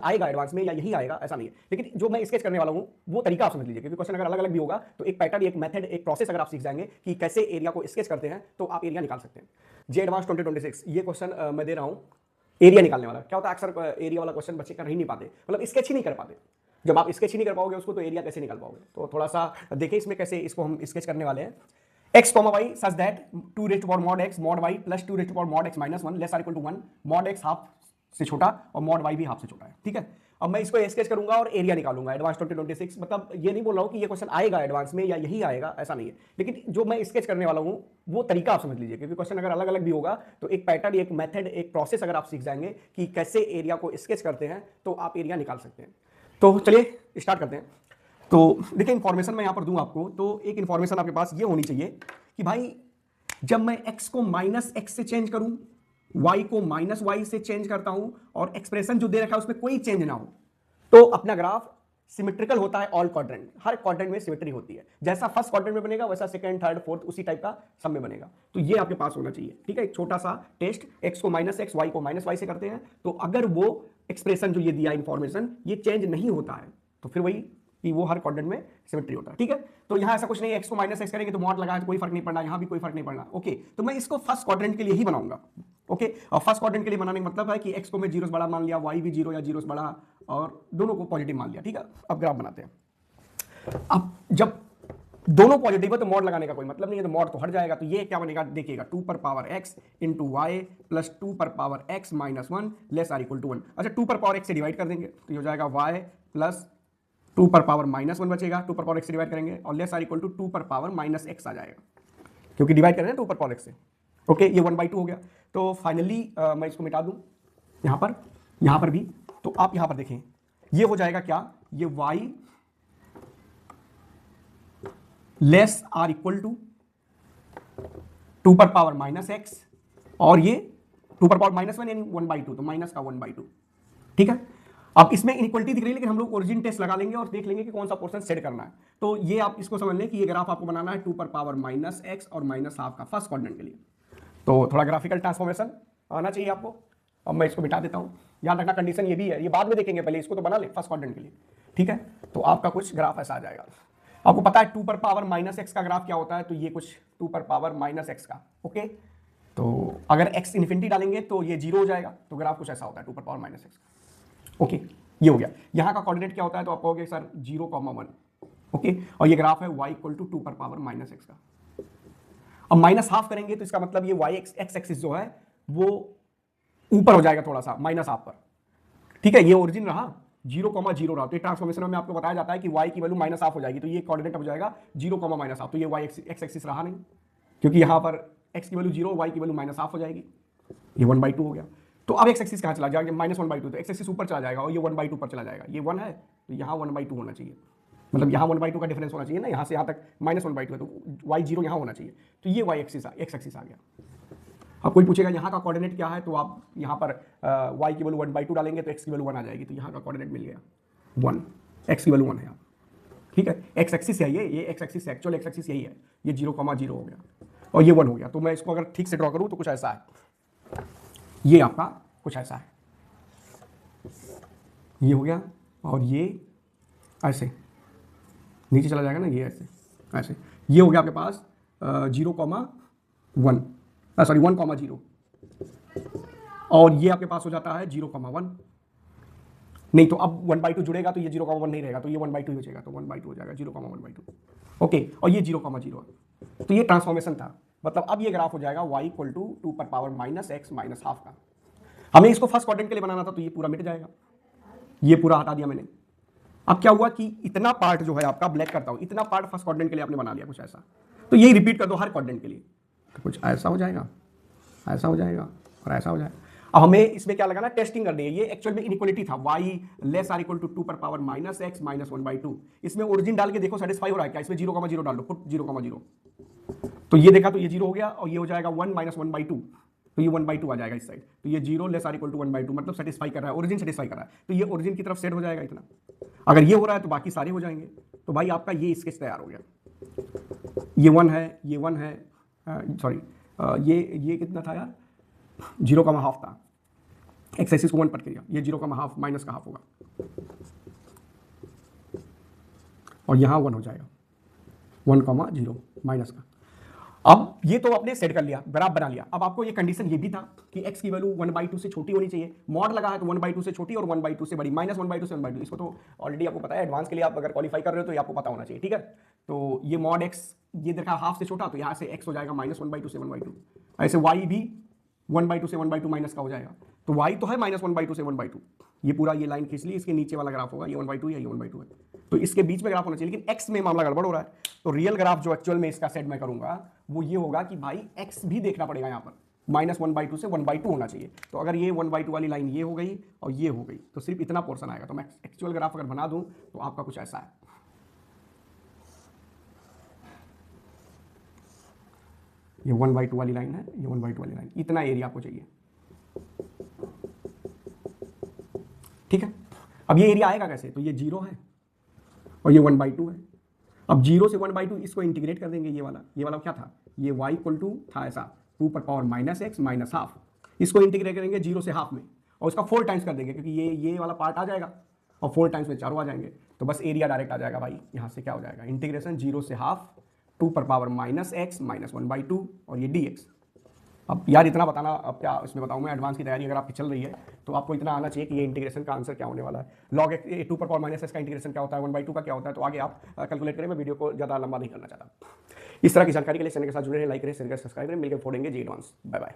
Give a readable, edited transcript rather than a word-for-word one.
आएगा एडवांस में या यही आएगा ऐसा नहीं है, लेकिन जो मैं स्केच करने वाला हूं वो तरीका आप समझ लीजिए, क्योंकि क्वेश्चन अगर अलग अलग भी होगा तो एक पैटर्न, एक मेथड, एक प्रोसेस अगर आप सीख जाएंगे कि कैसे एरिया को स्केच करते हैं तो आप एरिया निकाल सकते हैं। जे एडवांस 2026 ये क्वेश्चन मैं दे रहा हूं एरिया निकालने वाला। क्या होता है अक्सर एरिया वाला क्वेश्चन बच्चे कर ही नहीं पाते, मतलब स्केच ही नहीं कर पाते। जब आप स्केच ही नहीं कर पाओगे उसको तो एरिया कैसे निकाल पाओगे। तो थोड़ा सा देखिए इसमें कैसे इसको हम स्केच करने वाले हैं। x, y such that 2 raised to power mod x mod y plus 2 raised to power mod x minus 1 less or equal to 1 mod x half से छोटा और mod y भी हाफ से छोटा है। ठीक है, अब मैं इसको स्केच करूंगा और एरिया निकालूंगा एडवांस 2026। मतलब ये नहीं बोल रहा हूं कि ये क्वेश्चन आएगा एडवांस में या यही आएगा ऐसा नहीं है, लेकिन जो मैं स्केच करने वाला हूं वो तरीका आप समझ लीजिए, क्योंकि क्वेश्चन अगर अलग अलग भी होगा तो एक पैटर्न, एक मेथड, एक प्रोसेस अगर आप सीख जाएंगे कि कैसे एरिया को स्केच करते हैं तो आप एरिया निकाल सकते हैं। तो चलिए स्टार्ट करते हैं। तो देखिए इंफॉर्मेशन मैं यहां पर दूं आपको, तो एक इंफॉर्मेशन आपके पास ये होनी चाहिए कि भाई जब मैं x को माइनस एक्स से चेंज करूं, y को माइनस वाई से चेंज करता हूं और एक्सप्रेशन जो दे रखा है उसमें कोई चेंज ना हो, तो अपना ग्राफ सिमेट्रिकल होता है। ऑल क्वाड्रेंट, हर क्वाड्रेंट में सिमेट्री होती है। जैसा फर्स्ट क्वाड्रेंट में बनेगा वैसा सेकंड, थर्ड, फोर्थ उसी टाइप का सब में बनेगा। तो ये आपके पास होना चाहिए। ठीक है, एक छोटा सा टेस्ट, x को माइनस एक्स, y को माइनस वाई से करते हैं, तो अगर वो एक्सप्रेशन जो ये दिया इंफॉर्मेशन ये चेंज नहीं होता है तो फिर वही कि वो हर क्वाड्रेंट में सिमेट्री होता है। ठीक है, तो यहां ऐसा कुछ नहीं है, एक्स को माइनस एक्स करेंगे तो मॉड लगा है तो कोई फर्क नहीं पड़ना, यहां भी कोई फर्क नहीं पड़ना। ओके, तो मैं इसको फर्स्ट क्वाड्रेंट के लिए ही बनाऊंगा। ओके, और फर्स्ट क्वाड्रेंट के लिए बनाने का मतलब है कि एक्स को मैं जीरो बड़ा मान लिया, वाई भी जीरो या जीरो बड़ा, और दोनों को पॉजिटिव मान लिया। ठीक है, अब ग्राफ बनाते हैं। अब जब दोनों पॉजिटिव है तो मॉड लगाने का कोई मतलब नहीं है, तो मॉड तो हट जाएगा। तो ये क्या बनेगा देखिएगा, 2 पर power x into Y plus 2 पर power x minus 1 less or equal to 1। अच्छा, 2 पर पावर x से डिवाइड कर देंगे तो ये हो जाएगा y प्लस 2 पर पावर माइनस 1 बचेगा, 2 पर पावर x से डिवाइड करेंगे और लेस आर इक्वल टू 2 पर पावर माइनस x आ जाएगा, क्योंकि डिवाइड कर रहे हैं 2 पर पावर x से। ओके, ये 1/2 हो गया। तो फाइनली मैं इसको मिटा दूं यहां पर भी, तो आप यहां पर देखें ये हो जाएगा क्या, ये y less or equal to 2 पर पावर माइनस एक्स और ये 2 पर पावर माइनस 1 यानी 1/2, तो माइनस का 1/2। ठीक है, अब इसमें इनइक्वालिटी दिख रही है, लेकिन हम लोग ओरिजिन टेस्ट लगा लेंगे और देख लेंगे कि कौन सा पोर्शन सेट करना है। तो ये आप इसको समझ लें कि ये ग्राफ आपको बनाना है 2 पर पावर माइनस एक्स और माइनस हाफ का फर्स्ट क्वाड्रेंट के लिए। तो थोड़ा ग्राफिकल ट्रांसफॉर्मेशन आना चाहिए आपको। अब मैं इसको मिटा देता हूं। याद रखना कंडीशन ये भी है, ये बाद में देखेंगे, पहले इसको तो बना ले फर्स्ट क्वाड्रेंट के लिए। ठीक है, तो आपका कुछ ग्राफ ऐसा आ जाएगा। आपको पता है 2 पर पावर माइनस एक्स का ग्राफ क्या होता है, तो ये कुछ 2 पर पावर माइनस एक्स का। ओके, तो अगर x इन्फिनिटी डालेंगे तो ये जीरो हो जाएगा, तो ग्राफ कुछ ऐसा होता है 2 पर पावर माइनस एक्स का। ओके, ये हो गया। यहां का कोऑर्डिनेट क्या होता है, तो आप कहोगे सर 0,1। ओके, और ये ग्राफ है y इक्वल टू 2 पर पावर माइनस एक्स का। अब माइनस हाफ करेंगे तो इसका मतलब ये y एक्स एक्सिस जो है वो ऊपर हो जाएगा थोड़ा सा माइनस हाफ पर। ठीक है, ये ओरिजिन रहा 0,0 रहा, तो ट्रांसफॉर्मेशन में आपको बताया जाता है कि y की वैल्यू माइनस हाफ हो जाएगी, तो ये कोऑर्डिनेट हो जाएगा 0, माइनस हाफ। तो ये y एक्स एक्सिस रहा नहीं, क्योंकि यहां पर x की वैल्यू 0, y की वैल्यू माइनस हाफ हो जाएगी, ये 1/2 हो गया। तो अब एक्स एक्सिस कहां चला जाएगा, -1/2, तो एक्स एक्सिस ऊपर चला जाएगा और ये 1/2 पर चला जाएगा। ये 1 है तो यहाँ 1/2 होना चाहिए, मतलब यहाँ 1/2 का डिफरेंस होना चाहिए ना, यहाँ से यहाँ तक -1/2 है तो y 0 यहाँ होना चाहिए, तो ये y एक्सिस एक्स एक्सिस आ गया। अब कोई पूछेगा यहाँ का कोऑर्डिनेट क्या है, तो आप यहाँ पर y की वैल्यू 1/2 डालेंगे तो x की वैल्यू 1 आ जाएगी, तो यहाँ का कोऑर्डिनेट मिल गया 1, x की वैल्यू 1 है यहाँ। ठीक है, x एक्सिस है ये x एक्सिस है, एक्चुअल x एक्सिस यही है, ये 0,0 हो गया और ये 1 हो गया। तो मैं इसको अगर ठीक से ड्रॉ करूँ तो कुछ ऐसा है, ये आपका कुछ ऐसा है, ये हो गया और ये ऐसे नीचे चला जाएगा ना, ये ऐसे ऐसे, ये हो गया आपके पास 0,1 सॉरी 1,0 और ये आपके पास हो जाता है 0,1। नहीं तो अब 1/2 जुड़ेगा तो ये 0,1 नहीं रहेगा, तो ये 1/2 हो जाएगा, तो 1/2 हो जाएगा 0,1/2। ओके, और ये 0,0, तो ये ट्रांसफॉर्मेशन था। मतलब अब ये ग्राफ हो जाएगा y इक्वल टू 2 पर power minus x minus half का। हमें इसको फर्स्ट क्वाड्रेंट के लिए बनाना था, तो ये पूरा मिट जाएगा, ये पूरा हटा दिया मैंने। अब क्या हुआ कि इतना पार्ट जो है आपका ब्लैक करता हूं, इतना पार्ट फर्स्ट क्वाड्रेंट के लिए आपने बना लिया कुछ ऐसा, तो यही रिपीट कर दो हर क्वाड्रेंट के लिए, तो कुछ ऐसा हो जाएगा, ऐसा हो जाएगा और ऐसा हो जाएगा। अब हमें इसमें क्या लगाना, टेस्टिंग करनी है। ये एक्चुअल में इनइक्वालिटी था, y less or equal to 2 पर पावर माइनस एक्स माइनस 1/2। इसमें ओरिजिन डाल के देखो सेटिस्फाई हो रहा है क्या, इसमें 0,0 डाल दो, पुट 0,0, तो ये देखा तो ये 0 हो गया और ये हो जाएगा 1 माइनस 1/2, तो ये 1/2 आ जाएगा इस साइड, तो ये 0 लेस आर इक्वल टू 1/2, मतलब सेटिस्फाई कर रहा है, ओरिजिन सेटिस्फाई कर रहा है, तो ये ओरिजिन की तरफ सेट हो जाएगा इतना। अगर ये हो रहा है तो बाकी सारे हो जाएंगे। तो भाई आपका ये स्केच तैयार हो गया, ये 1 है, ये 1 है, सॉरी ये कितना था यार, 0,5 था, एक्स एक्सिस को 1 पट किया, ये 0,5 माइनस का हाफ होगा और यहां 1 हो जाएगा, 1,0 माइनस का। अब ये तो आपने सेट कर लिया, ग्राफ बना लिया। अब आपको ये कंडीशन ये भी था कि x की वैल्यू 1/2 से छोटी होनी चाहिए, मॉड लगा है तो 1/2 से छोटी और 1/2 से बड़ी, -1/2 से 1/2। इसको तो ऑलरेडी आपको पता है, एडवांस के लिए आप अगर क्वालिफाई कर रहे हो तो ये आपको पता होना चाहिए, ठीक है। तो ये मॉड x, ये देखा हाफ से छोटा, तो यहां से x हो जाएगा -1/2 से 1/2। ऐसे y भी 1/2 से 1/2 माइनस का हो जाएगा, तो y तो है -1/2 से 1/2। ये पूरा ये लाइन खींच ली, इसके नीचे वाला ग्राफ होगा, ये 1/2 है, ये 1/2 है, तो इसके बीच में ग्राफ होना चाहिए। लेकिन x में मामला गड़बड़ हो रहा है, तो रियल ग्राफ जो एक्चुअल में इसका सेट मैं करूंगा वो ये होगा कि भाई x भी देखना पड़ेगा, यहां पर -1/2 से 1/2 होना चाहिए। तो अगर ये 1/2 वाली लाइन ये हो गई और ये हो गई, तो सिर्फ इतना पोर्शन आएगा। तो मैं एक्चुअल ग्राफ अगर बना दूं तो आपका कुछ ऐसा है, ये 1/2 वाली लाइन है, ये 1/2 वाली लाइन, इतना एरिया आपको चाहिए, ठीक है। अब ये एरिया आएगा कैसे, तो ये 0 है और ये 1/2 है। अब 0 से 1/2 इसको इंटीग्रेट कर देंगे, ये वाला क्या था, ये y इक्वल टू था ऐसा 2 पर पावर -x माइनस हाफ, इसको इंटीग्रेट करेंगे 0 से हाफ में और इसका 4 टाइम्स कर देंगे, क्योंकि ये वाला पार्ट आ जाएगा और 4 टाइम्स में चारों आ जाएंगे, तो बस एरिया डायरेक्ट आ जाएगा भाई। यहाँ से क्या हो जाएगा, इंटीग्रेशन 0 से हाफ 2 पर पावर -x माइनस 1/2 और ये dx। अब यार इतना बताना, अब क्या इसमें बताऊं मैं, एडवांस की तैयारी अगर आपकी चल रही है तो आपको इतना आना चाहिए कि ये इंटीग्रेशन का आंसर क्या होने वाला है। लॉग 2 पर पावर -x का इंटीग्रेशन क्या होता है, 1/2 का क्या होता है, तो आगे आप कैलकुलेट करें। मैं वीडियो को ज़्यादा लंबा नहीं करना चाहता। इस तरह की जानकारी के लिए चैनल के साथ जुड़े रहें, लाइक करें, शेयर करें, सब्सक्राइब करें। मिलकर फोड़ेंगे जी एडवांस। Bye bye.